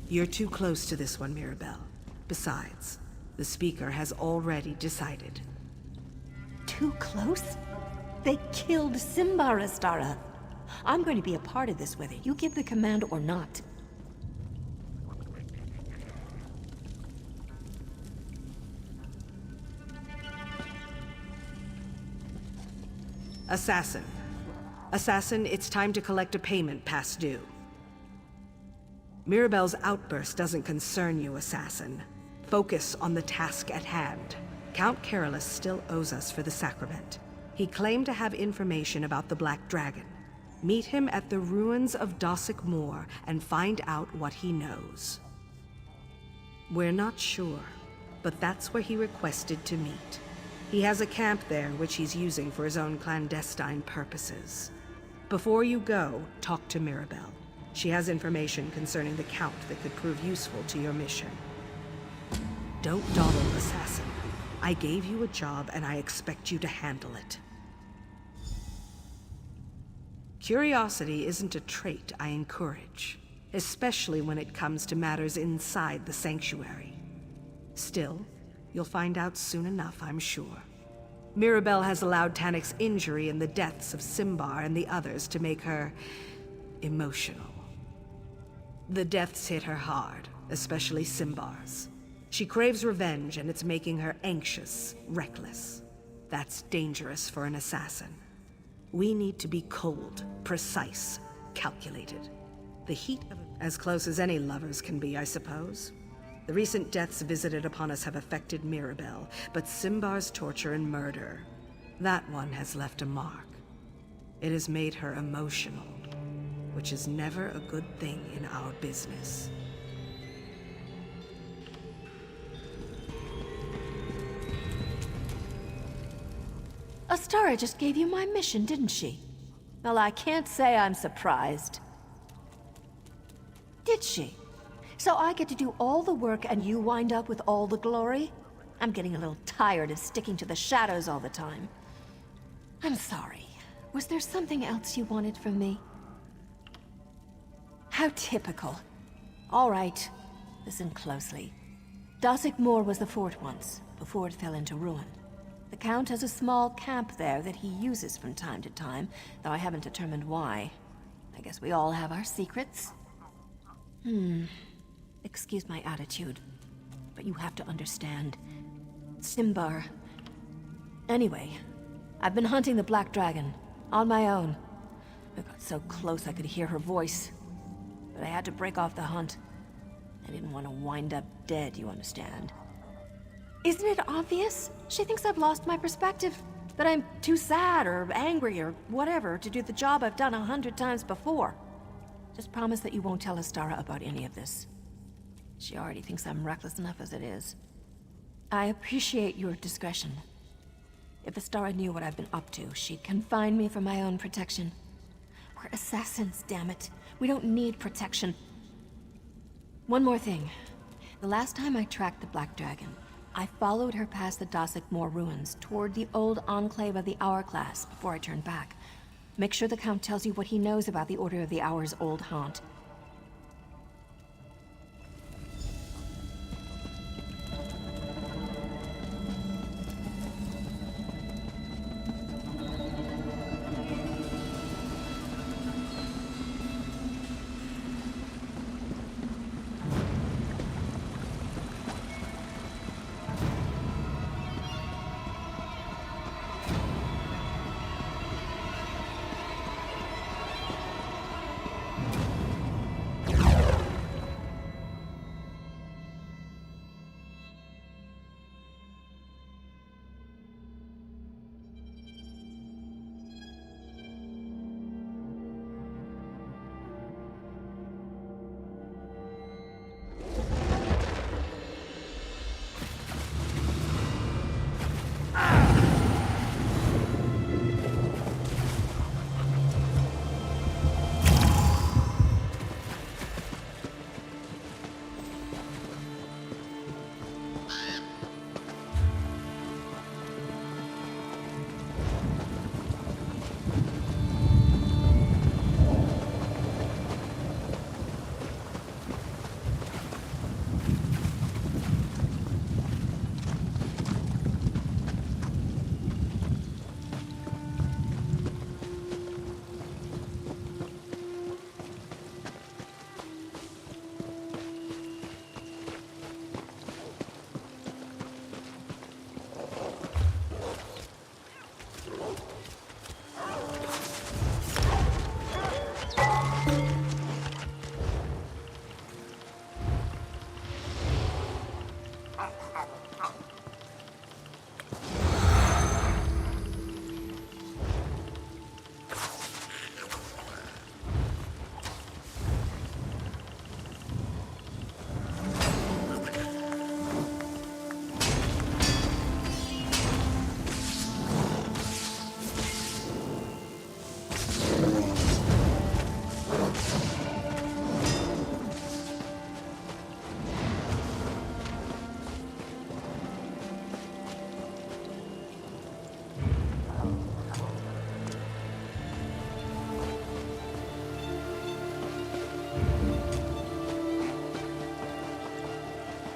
You're too close to this one, Mirabelle. Besides, the Speaker has already decided. Too close? They killed Simbar, Astara. I'm going to be a part of this whether you give the command or not. Assassin. Assassin, it's time to collect a payment past due. Mirabelle's outburst doesn't concern you, Assassin. Focus on the task at hand. Count Carolus still owes us for the sacrament. He claimed to have information about the Black Dragon. Meet him at the ruins of Dossick Moor and find out what he knows. We're not sure, but that's where he requested to meet. He has a camp there which he's using for his own clandestine purposes. Before you go, talk to Mirabelle. She has information concerning the Count that could prove useful to your mission. Don't dawdle, Assassin. I gave you a job and I expect you to handle it. Curiosity isn't a trait I encourage, especially when it comes to matters inside the sanctuary. Still, you'll find out soon enough, I'm sure. Mirabelle has allowed Tanick's injury and the deaths of Simbar and the others to make her emotional. The deaths hit her hard, especially Simbar's. She craves revenge and it's making her anxious, reckless. That's dangerous for an assassin. We need to be cold, precise, calculated. The heat of as close as any lovers can be, I suppose. The recent deaths visited upon us have affected Mirabelle, but Simbar's torture and murder, that one has left a mark. It has made her emotional, which is never a good thing in our business. Astara just gave you my mission, didn't she? Well, I can't say I'm surprised. Did she? So I get to do all the work and you wind up with all the glory? I'm getting a little tired of sticking to the shadows all the time. I'm sorry. Was there something else you wanted from me? How typical. All right. Listen closely. Dossick Moor was the fort once, before it fell into ruin. The Count has a small camp there that he uses from time to time, though I haven't determined why. I guess we all have our secrets. Excuse my attitude, but you have to understand. Simbar. Anyway, I've been hunting the Black Dragon, on my own. I got so close I could hear her voice, but I had to break off the hunt. I didn't want to wind up dead, you understand. Isn't it obvious? She thinks I've lost my perspective, that I'm too sad or angry or whatever to do the job I've done 100 times before. Just promise that you won't tell Astara about any of this. She already thinks I'm reckless enough as it is. I appreciate your discretion. If Astara knew what I've been up to, she'd confine me for my own protection. We're assassins, damn it. We don't need protection. One more thing. The last time I tracked the Black Dragon, I followed her past the Dossick Moor ruins toward the old enclave of the Hourglass before I turned back. Make sure the Count tells you what he knows about the Order of the Hour's old haunt.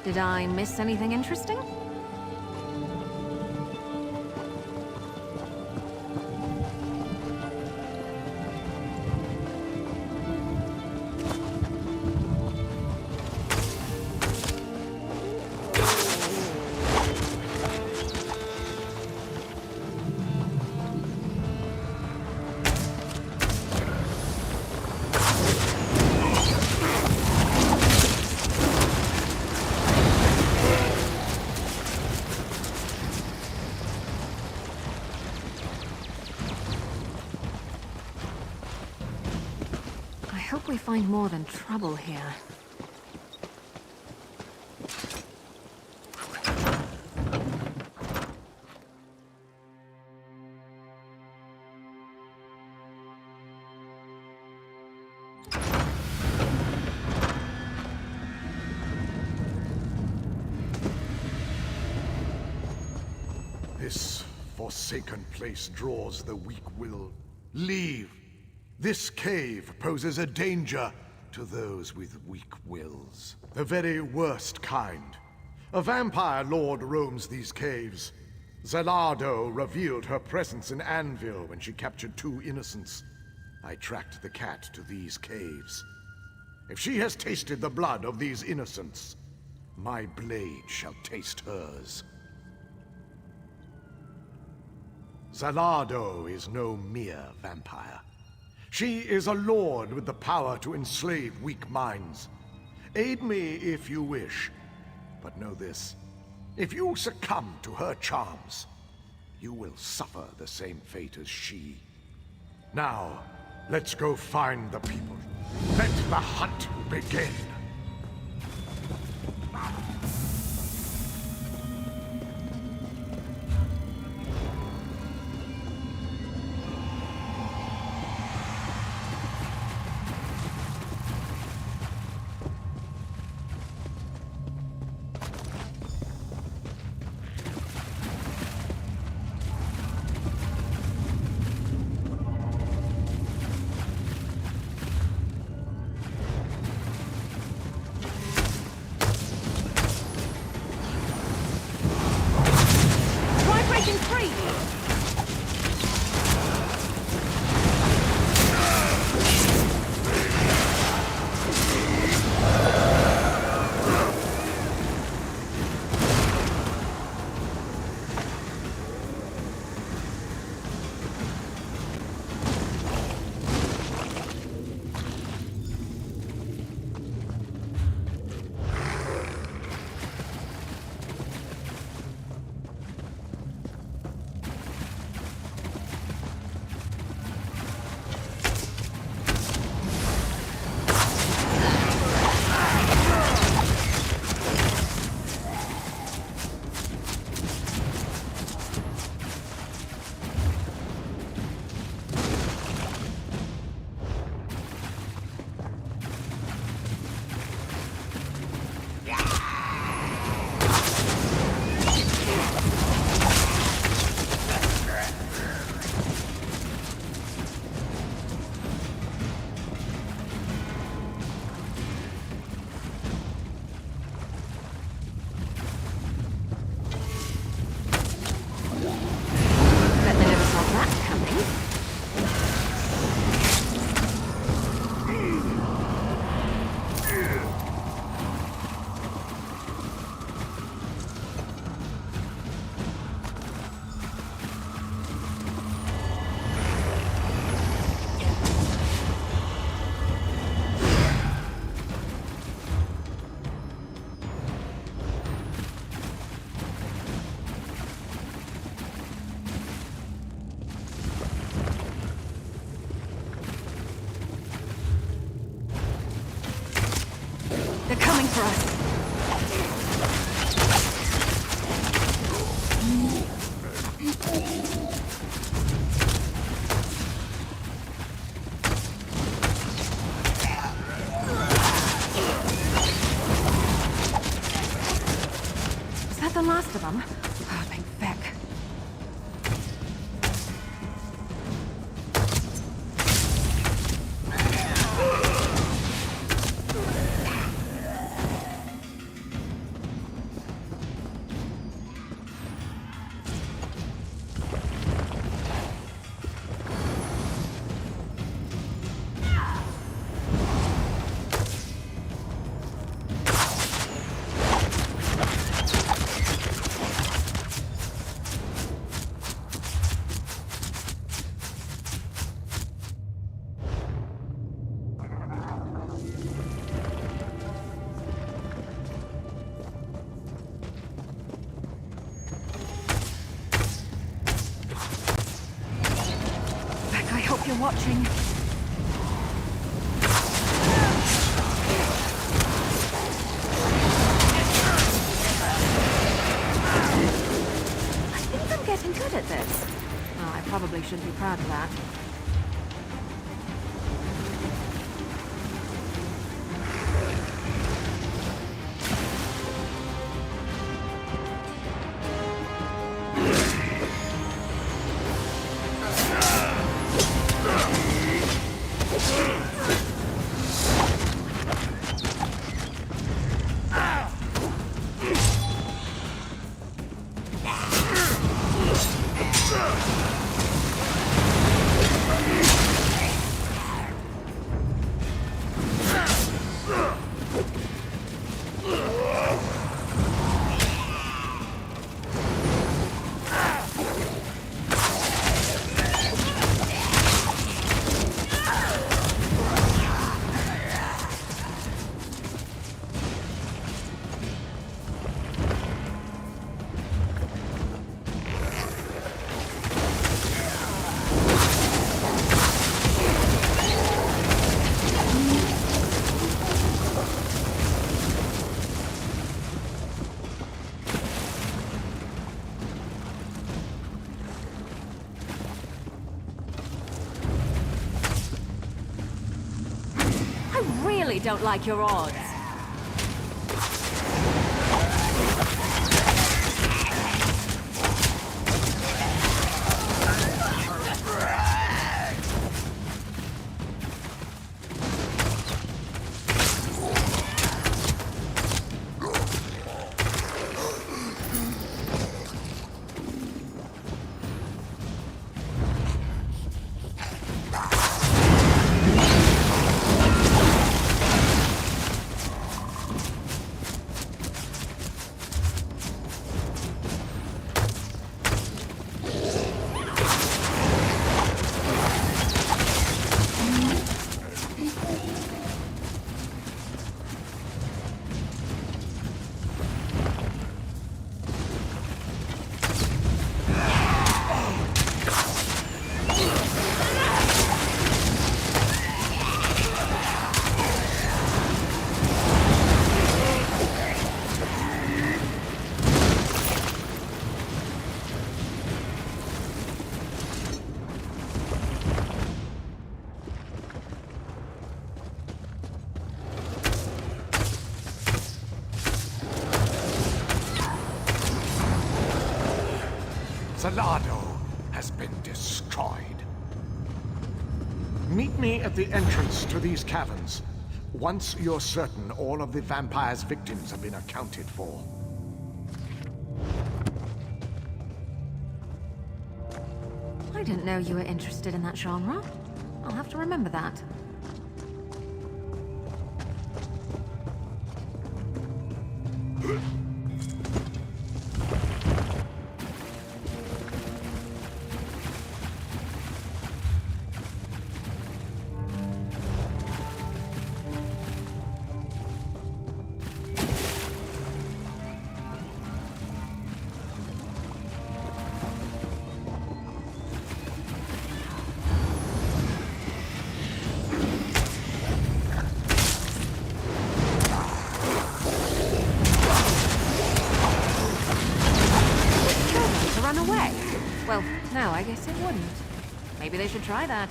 Did I miss anything interesting? I hope we find more than trouble here. This forsaken place draws the weak will. Leave. This cave poses a danger to those with weak wills. The very worst kind. A vampire lord roams these caves. Zelado revealed her presence in Anvil when she captured 2 innocents. I tracked the cat to these caves. If she has tasted the blood of these innocents, my blade shall taste hers. Zelado is no mere vampire. She is a lord with the power to enslave weak minds. Aid me if you wish, but know this. If you succumb to her charms, you will suffer the same fate as she. Now, let's go find the people. Let the hunt begin. They're coming for us. Is that the last of them? Oh, thank feck. you're watching. I think I'm getting good at this. Oh, I probably shouldn't be proud of that. I really don't like your odds. Salado has been destroyed. Meet me at the entrance to these caverns, once you're certain all of the vampire's victims have been accounted for. I didn't know you were interested in that genre. I'll have to remember that. Away. Well, no, I guess it wouldn't. Maybe they should try that.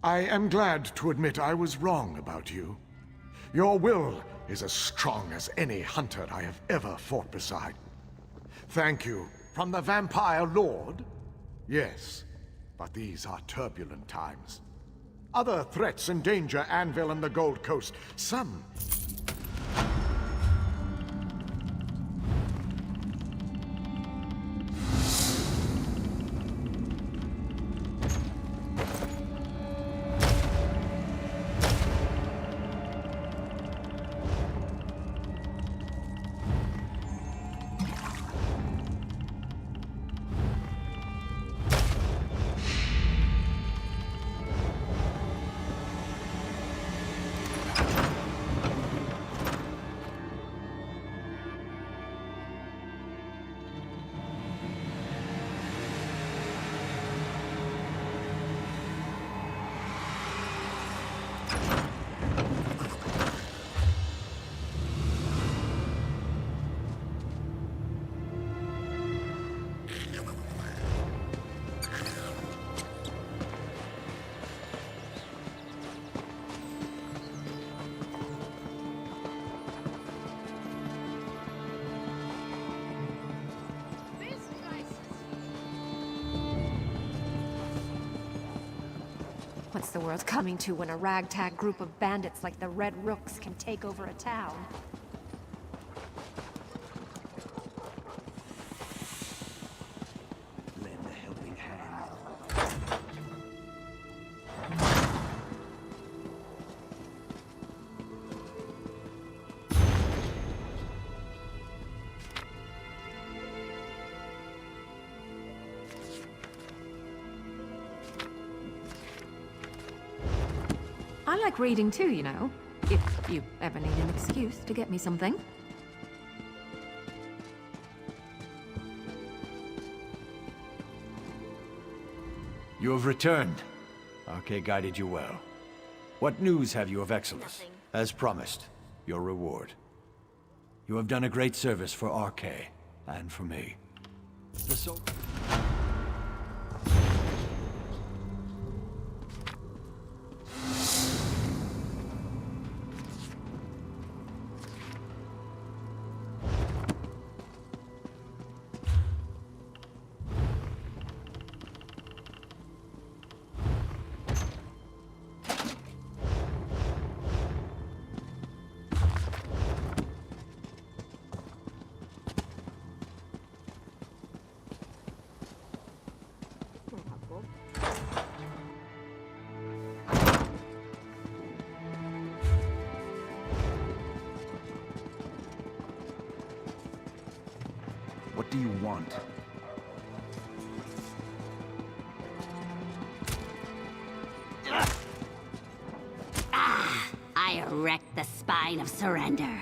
I am glad to admit I was wrong about you. Your will is as strong as any hunter I have ever fought beside. Thank you from the Vampire Lord Yes, but these are turbulent times. Other threats endanger Anvil and the Gold Coast. Some... What's the world coming to when a ragtag group of bandits like the Red Rooks can take over a town? Lend a helping hand. I like reading too, you know. If you ever need an excuse to get me something. You have returned. Arke guided you well. What news have you of Excellus? Nothing. As promised, your reward. You have done a great service for Arke, and for me. The soul... What do you want? I erect the spine of surrender.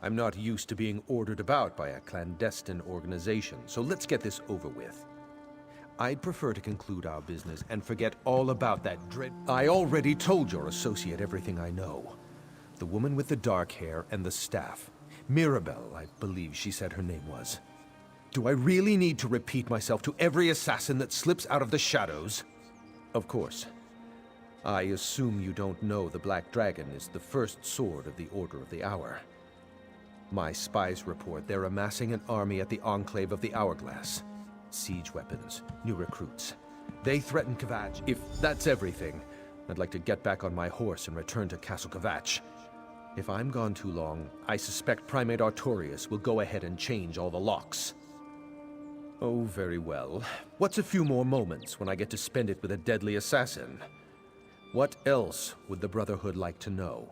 I'm not used to being ordered about by a clandestine organization, so let's get this over with. I'd prefer to conclude our business and forget all about that dread... I already told your associate everything I know. The woman with the dark hair and the staff. Mirabelle, I believe she said her name was. Do I really need to repeat myself to every assassin that slips out of the shadows? Of course. I assume you don't know the Black Dragon is the first sword of the Order of the Hour. My spies report they're amassing an army at the Enclave of the Hourglass. Siege weapons, new recruits. They threaten Kvatch. If that's everything, I'd like to get back on my horse and return to Castle Kvatch. If I'm gone too long, I suspect Primate Artorius will go ahead and change all the locks. Oh, very well. What's a few more moments when I get to spend it with a deadly assassin? What else would the Brotherhood like to know?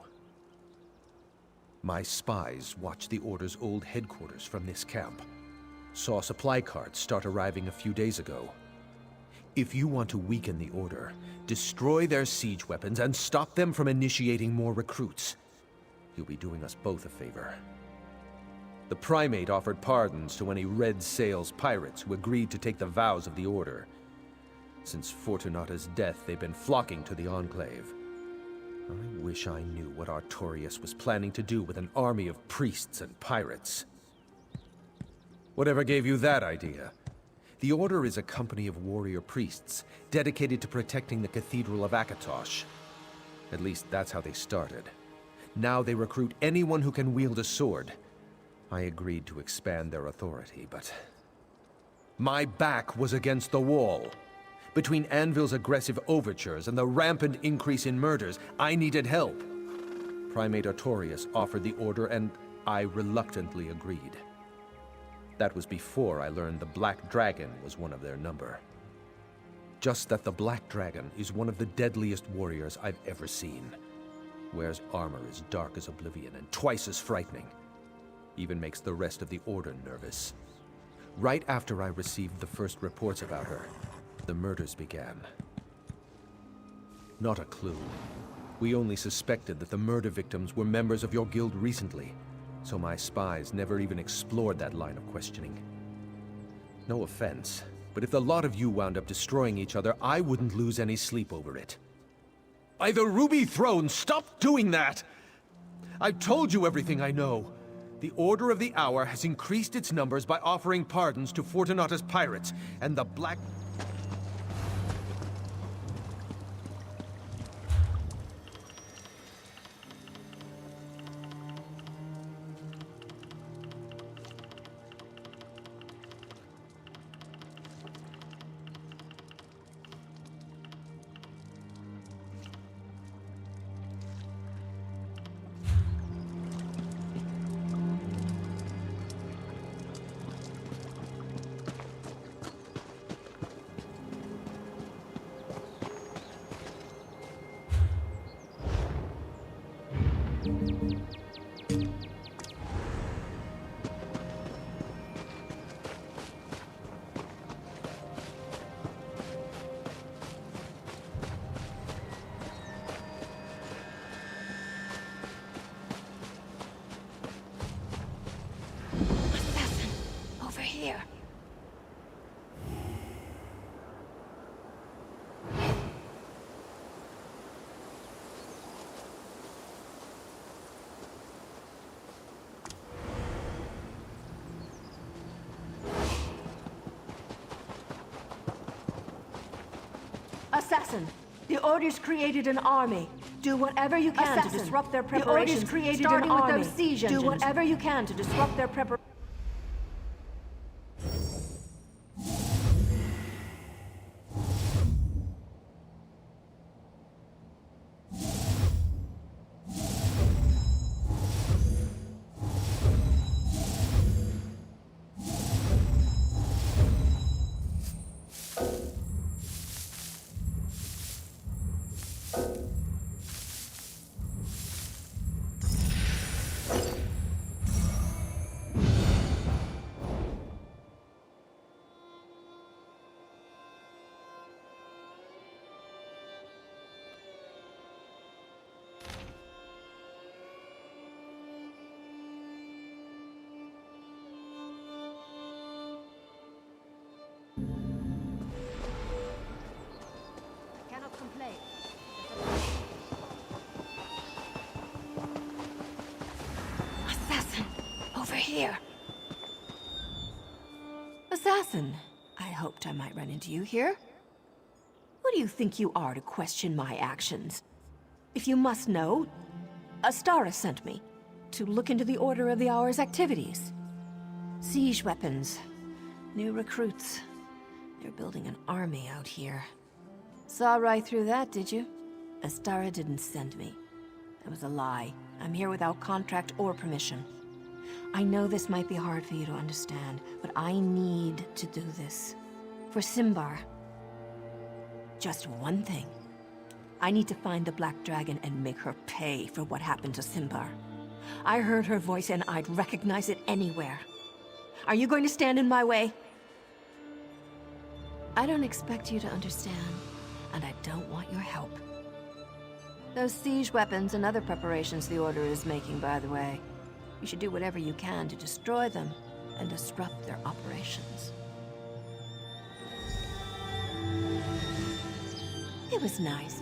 My spies watched the Order's old headquarters from this camp. Saw supply carts start arriving a few days ago. If you want to weaken the Order, destroy their siege weapons and stop them from initiating more recruits. You'll be doing us both a favor. The Primate offered pardons to any Red Sails pirates who agreed to take the vows of the Order. Since Fortunata's death, they've been flocking to the Enclave. I wish I knew what Artorius was planning to do with an army of priests and pirates. Whatever gave you that idea? The Order is a company of warrior priests, dedicated to protecting the Cathedral of Akatosh. At least that's how they started. Now they recruit anyone who can wield a sword. I agreed to expand their authority, but... my back was against the wall. Between Anvil's aggressive overtures and the rampant increase in murders, I needed help. Primate Artorius offered the Order, and I reluctantly agreed. That was before I learned the Black Dragon was one of their number. Just that the Black Dragon is one of the deadliest warriors I've ever seen. Wears armor as dark as oblivion and twice as frightening. Even makes the rest of the Order nervous. Right after I received the first reports about her, the murders began. Not a clue. We only suspected that the murder victims were members of your guild recently, so my spies never even explored that line of questioning. No offense, but if the lot of you wound up destroying each other, I wouldn't lose any sleep over it. By the Ruby Throne, stop doing that! I've told you everything I know. The Order of the Hour has increased its numbers by offering pardons to Fortunata's pirates, and the Black... Here. Assassin, the Order's created an army. Do whatever you can to disrupt their preparations. The Order's created an army. With those siege engines. Do whatever you can to disrupt their preparations. here. Assassin, I hoped I might run into you here. Who do you think you are to question my actions? If you must know, Astara sent me to look into the Order of the Hour's activities. Siege weapons, new recruits. They're building an army out here. Saw right through that, did you? Astara didn't send me. That was a lie. I'm here without contract or permission. I know this might be hard for you to understand, but I need to do this. For Simbar. Just one thing. I need to find the Black Dragon and make her pay for what happened to Simbar. I heard her voice and I'd recognize it anywhere. Are you going to stand in my way? I don't expect you to understand, and I don't want your help. Those siege weapons and other preparations the Order is making, by the way. You should do whatever you can to destroy them and disrupt their operations. It was nice.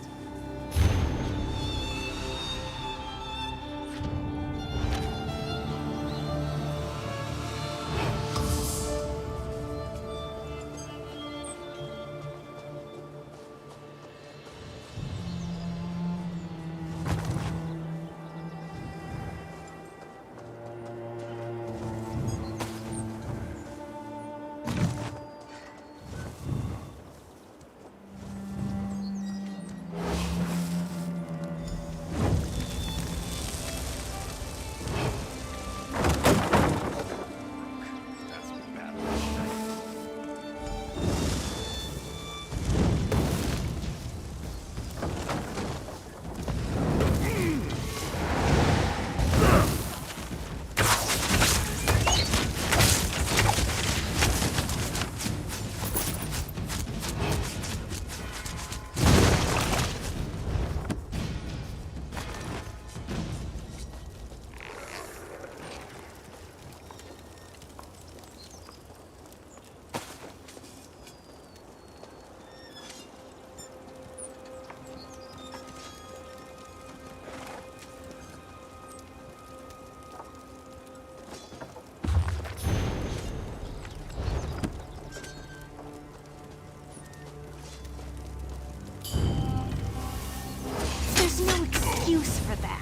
There's no excuse for that.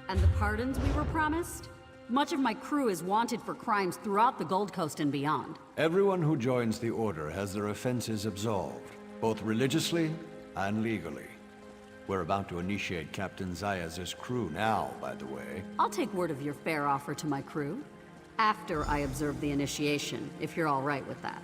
And the pardons we were promised? Much of my crew is wanted for crimes throughout the Gold Coast and beyond. Everyone who joins the Order has their offenses absolved, both religiously and legally. We're about to initiate Captain Zayaz's crew now, by the way. I'll take word of your fair offer to my crew. After I observe the initiation, if you're all right with that.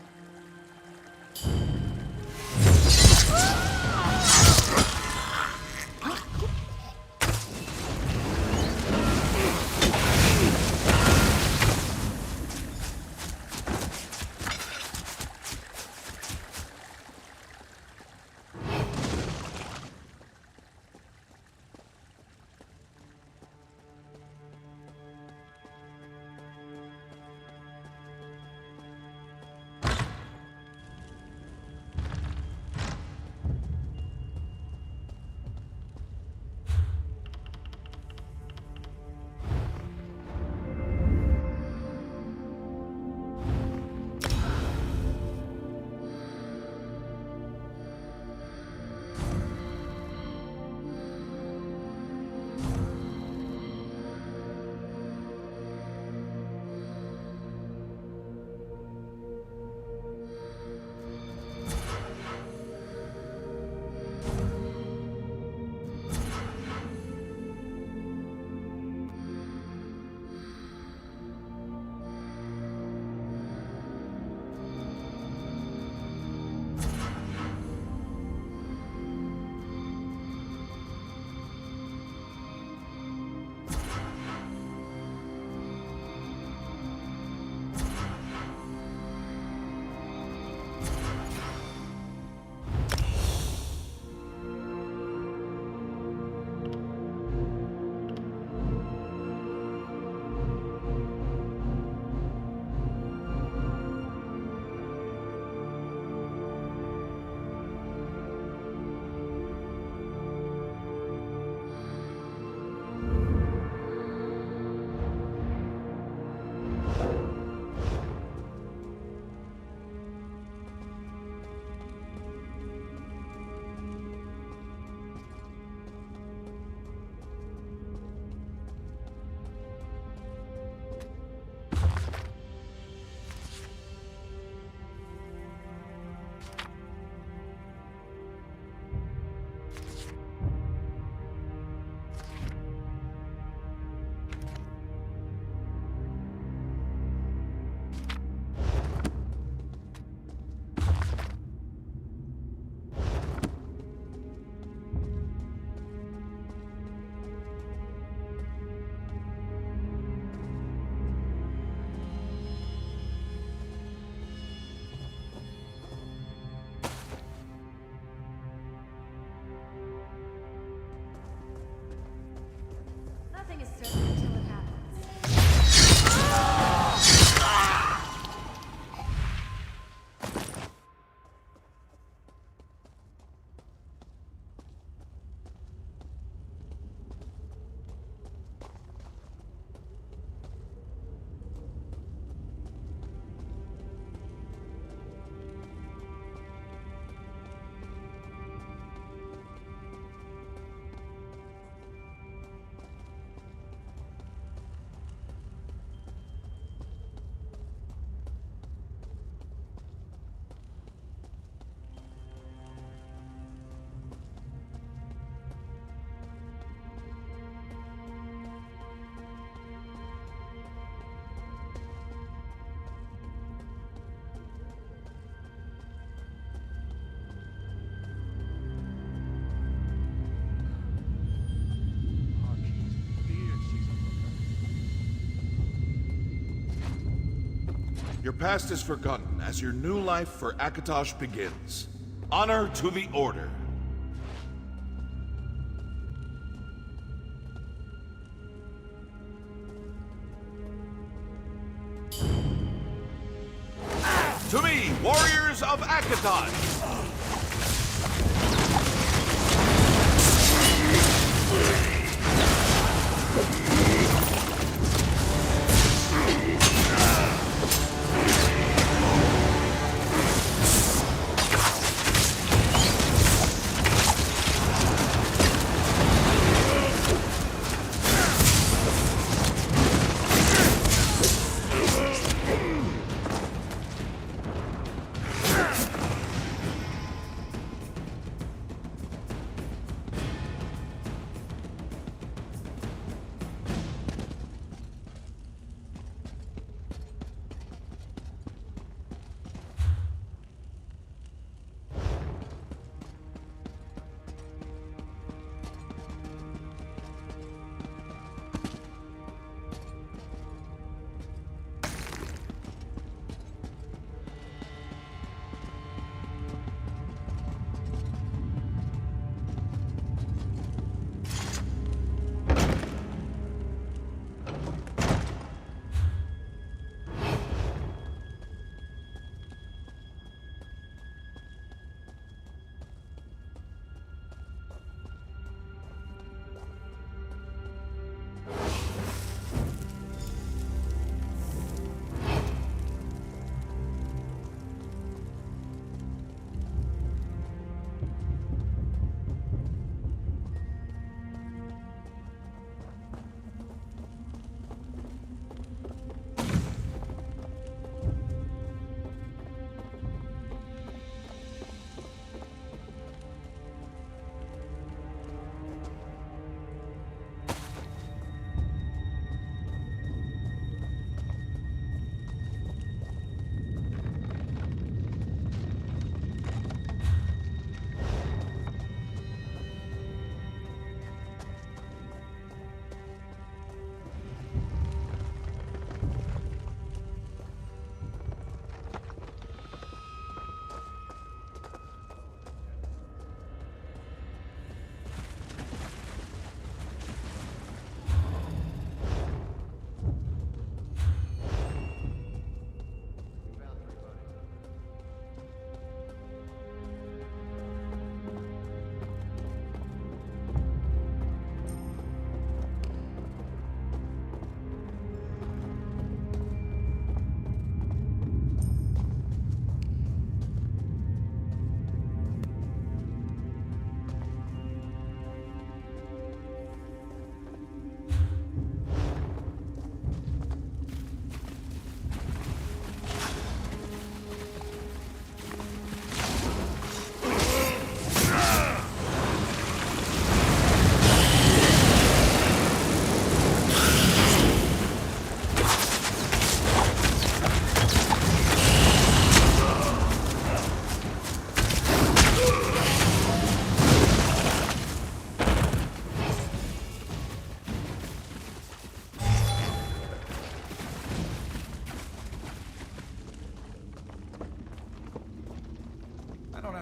Your past is forgotten as your new life for Akatosh begins. Honor to the Order. To me, warriors of Akatosh!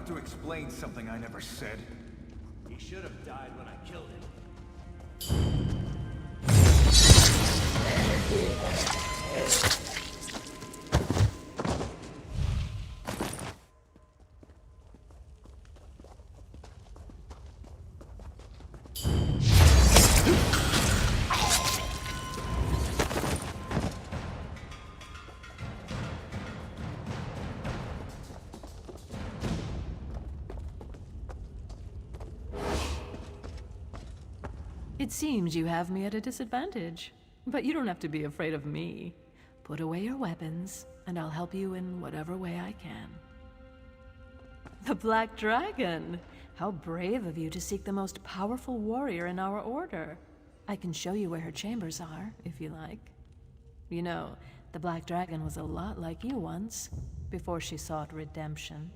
To explain something I never said. He should have died when I killed him. It seems you have me at a disadvantage, but you don't have to be afraid of me. Put away your weapons, and I'll help you in whatever way I can. The Black Dragon! How brave of you to seek the most powerful warrior in our order. I can show you where her chambers are, if you like. You know, the Black Dragon was a lot like you once, before she sought redemption.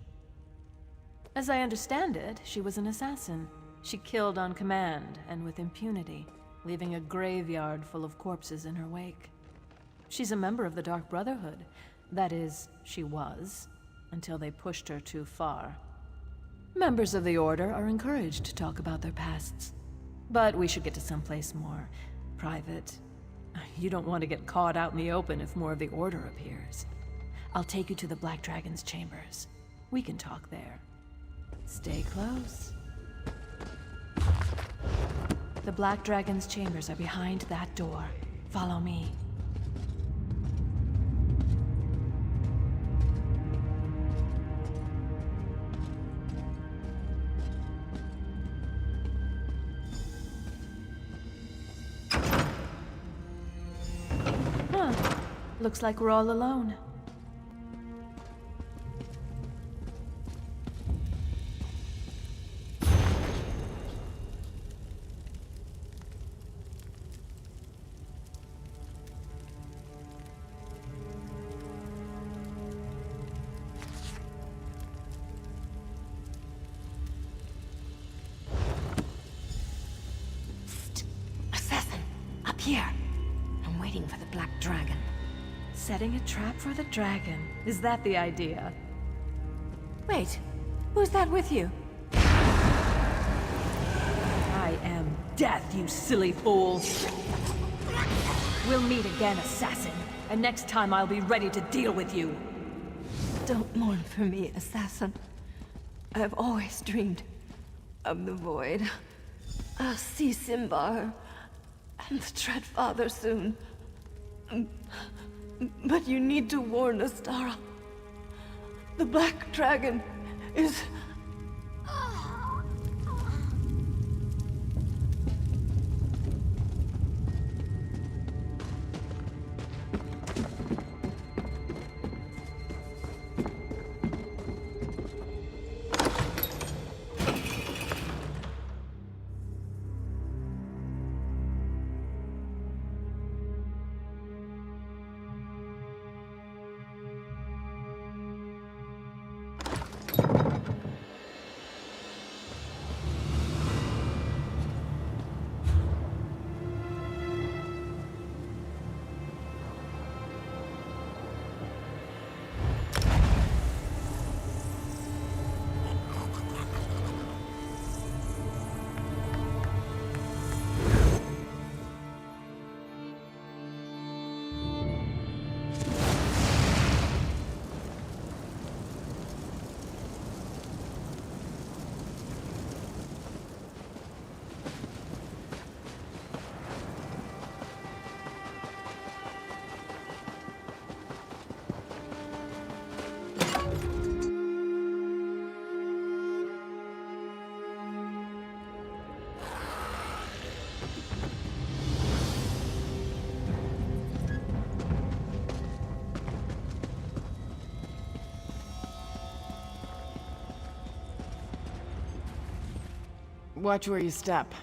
As I understand it, she was an assassin. She killed on command and with impunity, leaving a graveyard full of corpses in her wake. She's a member of the Dark Brotherhood, That is, she was, until they pushed her too far. Members of the Order are encouraged to talk about their pasts. But we should get to someplace more private. You don't want to get caught out in the open if more of the Order appears. I'll take you to the Black Dragon's chambers. We can talk there. Stay close. The Black Dragon's chambers are behind that door. Follow me. Huh. Looks like we're all alone. Assassin! Up here! I'm waiting for the Black Dragon. Setting a trap for the dragon. Is that the idea? Wait, who's that with you? I am death, you silly fool! We'll meet again, assassin. And next time I'll be ready to deal with you. Don't mourn for me, assassin. I have always dreamed of the void. I'll see Simbar and the Dread Father soon. But you need to warn Astara. The Black Dragon is... Watch where you step.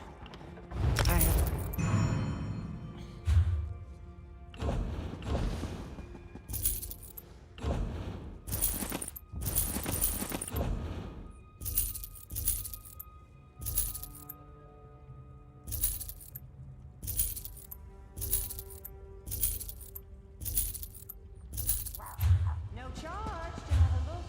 No charge to have a look.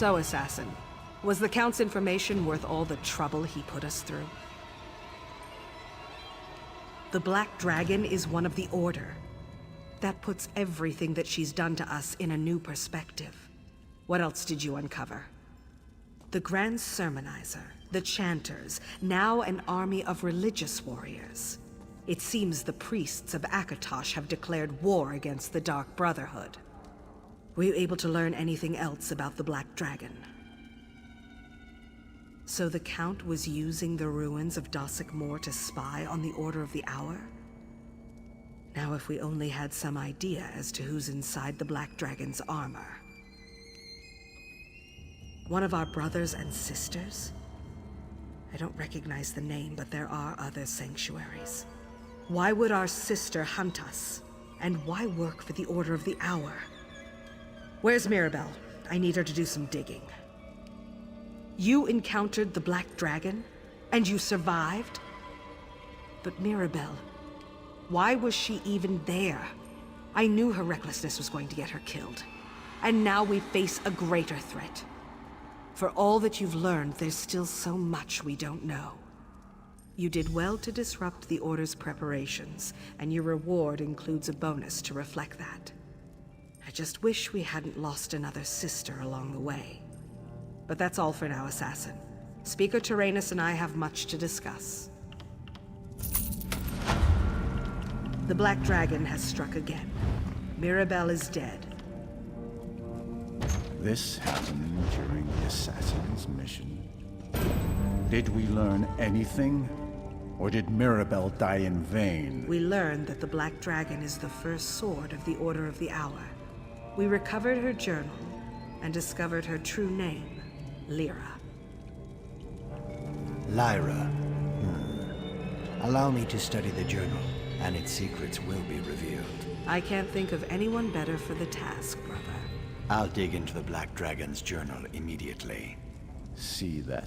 So, Assassin, was the Count's information worth all the trouble he put us through? The Black Dragon is one of the Order. That puts everything that she's done to us in a new perspective. What else did you uncover? The Grand Sermonizer, the Chanters, now an army of religious warriors. It seems the priests of Akatosh have declared war against the Dark Brotherhood. Were you able to learn anything else about the Black Dragon? So the Count was using the ruins of Dossick Moor to spy on the Order of the Hour? Now if we only had some idea as to who's inside the Black Dragon's armor. One of our brothers and sisters? I don't recognize the name, but there are other sanctuaries. Why would our sister hunt us? And why work for the Order of the Hour? Where's Mirabelle? I need her to do some digging. You encountered the Black Dragon, and you survived? But Mirabelle, why was she even there? I knew her recklessness was going to get her killed. And now we face a greater threat. For all that you've learned, there's still so much we don't know. You did well to disrupt the Order's preparations, and your reward includes a bonus to reflect that. I just wish we hadn't lost another sister along the way. But that's all for now, Assassin. Speaker Tyrannus and I have much to discuss. The Black Dragon has struck again. Mirabelle is dead. This happened during the Assassin's mission. Did we learn anything? Or did Mirabelle die in vain? We learned that the Black Dragon is the first sword of the Order of the Hour. We recovered her journal and discovered her true name, Lyra. Lyra. Allow me to study the journal, and its secrets will be revealed. I can't think of anyone better for the task, brother. I'll dig into the Black Dragon's journal immediately. See that